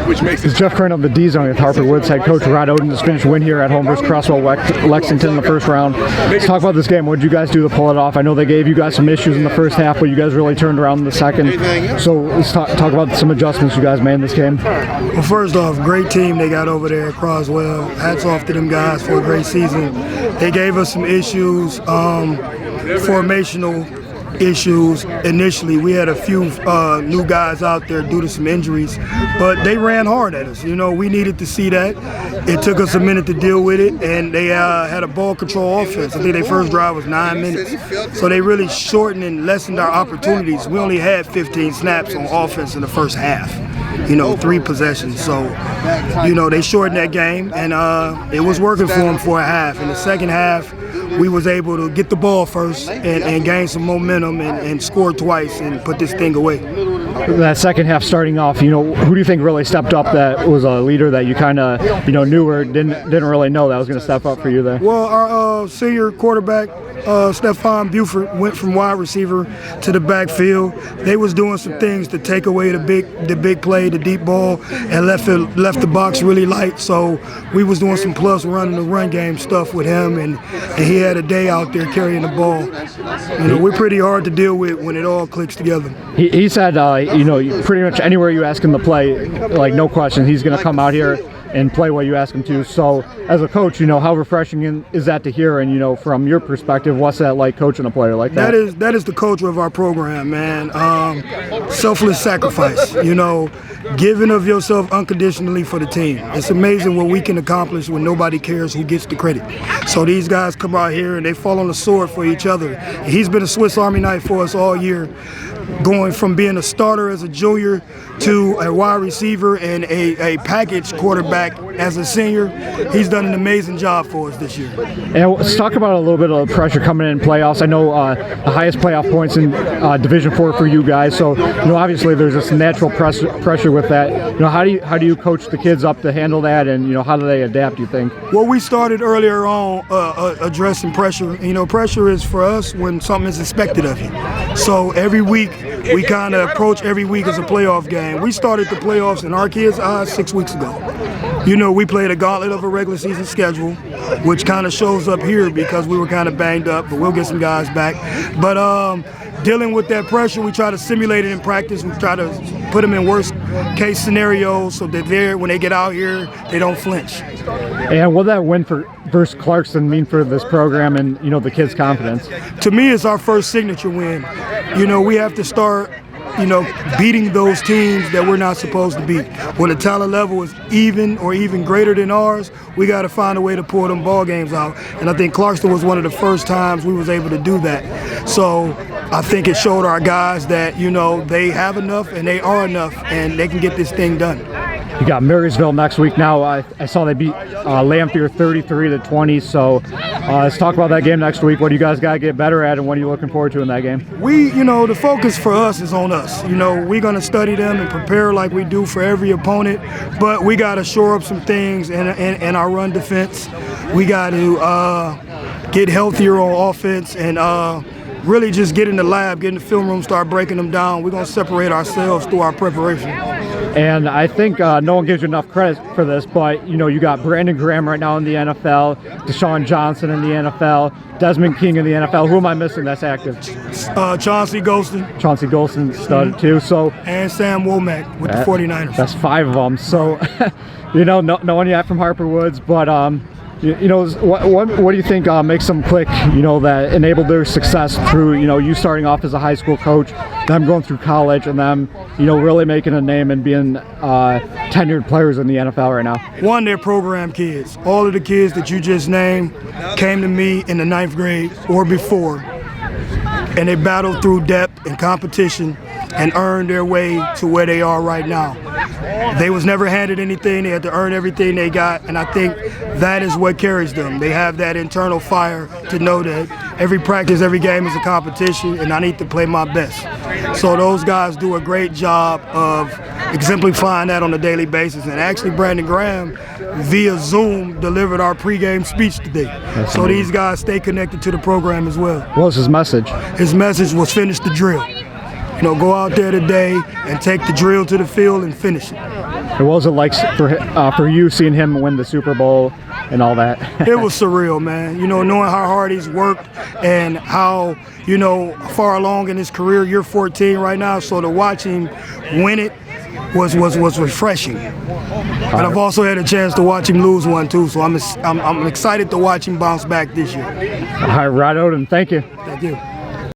which makes It's Jeff Crane of the D Zone with Harper Woods. Head coach Rod Oden just finished win here at home versus Crosswell Lexington in the first round. Let's talk about this game. What did you guys do to pull it off? I know they gave you guys some issues in the first half, but you guys really turned around in the second. So let's talk about some adjustments you guys made in this game. Well, first off, great team they got over there at Crosswell. Hats off to them guys for a great season. They gave us some issues, formational issues initially. We had a few new guys out there due to some injuries, but they ran hard at us. You know, we needed to see that. It took us a minute to deal with it, and they had a ball control offense. I think their first drive was 9 minutes. So they really shortened and lessened our opportunities. We only had 15 snaps on offense in the first half. You know, 3 possessions. So, you know, they shortened that game, and it was working for them for a half. In the second half, we was able to get the ball first and gain some momentum and score twice and put this thing away. That second half starting off, you know, who do you think really stepped up that was a leader that you kind of, you know, knew or didn't really know that was going to step up for you there? Well, our senior quarterback, Stephon Buford, went from wide receiver to the backfield. They was doing some things to take away the big play, the deep ball, and left the box really light. So we was doing some plus running the run game stuff with him, and he had a day out there carrying the ball. You know, we're pretty hard to deal with when it all clicks together. He said, you know, pretty much anywhere you ask him to play, like no question, he's going to come out here and play what you ask him to. So as a coach, you know, how refreshing is that to hear? And, you know, from your perspective, what's that like coaching a player like that? That is the culture of our program, man. Selfless sacrifice, you know, giving of yourself unconditionally for the team. It's amazing what we can accomplish when nobody cares who gets the credit. So these guys come out here and they fall on the sword for each other. He's been a Swiss Army knife for us all year, going from being a starter as a junior to a wide receiver and a package quarterback as a senior. He's done an amazing job for us this year. And let's talk about a little bit of pressure coming in playoffs. I know the highest playoff points in Division IV for you guys. So, you know, obviously there's this natural pressure with that. You know, how do you coach the kids up to handle that, and, you know, how do they adapt, you think? Well, we started earlier on addressing pressure. You know, pressure is for us when something is expected of you. So every week we kind of approach every week as a playoff game. We started the playoffs in our kids' eyes 6 weeks ago. You know, we played a gauntlet of a regular season schedule, which kind of shows up here because we were kind of banged up, but we'll get some guys back. But dealing with that pressure, we try to simulate it in practice. We try to put them in worst case scenarios so that when they get out here, they don't flinch. And what that win versus Clarkston mean for this program and, you know, the kids' confidence? To me, it's our first signature win. You know, we have to start, you know, beating those teams that we're not supposed to beat. When the talent level is even or even greater than ours, we got to find a way to pull them ball games out. And I think Clarkston was one of the first times we was able to do that. So I think it showed our guys that, you know, they have enough and they are enough and they can get this thing done. You got Marysville next week. Now I saw they beat Lamphere 33-20. So let's talk about that game next week. What do you guys got to get better at, and what are you looking forward to in that game? You know, the focus for us is on us. You know, we're going to study them and prepare like we do for every opponent, but we got to shore up some things in our run defense. We got to get healthier on offense and really just get in the lab, get in the film room, start breaking them down. We're going to separate ourselves through our preparation. And I think no one gives you enough credit for this, but, you know, you got Brandon Graham right now in the NFL, Deshaun Johnson in the NFL, Desmond King in the NFL. Who am I missing that's active? Chauncey Golston. Chauncey Golston started too. So and Sam Womack with the 49ers. That's 5 of them. So, you know, no one yet from Harper Woods, but you know, what do you think makes them click, you know, that enabled their success through, you know, you starting off as a high school coach, them going through college, and them, you know, really making a name and being tenured players in the NFL right now? One, they're program kids. All of the kids that you just named came to me in the 9th grade or before, and they battled through depth and competition and earned their way to where they are right now. They was never handed anything. They had to earn everything they got, and I think that is what carries them. They have that internal fire to know that every practice, every game is a competition, and I need to play my best. So those guys do a great job of exemplifying that on a daily basis. And actually, Brandon Graham, via Zoom, delivered our pregame speech today. So these guys stay connected to the program as well. What was his message? His message was finish the drill. You know, go out there today and take the drill to the field and finish it. What was it like for you seeing him win the Super Bowl and all that? It was surreal, man. You know, knowing how hard he's worked and how, you know, far along in his career, you're 14 right now, so to watch him win it was refreshing. But I've also had a chance to watch him lose one too, so I'm excited to watch him bounce back this year. All right, Oden, thank you. Thank you.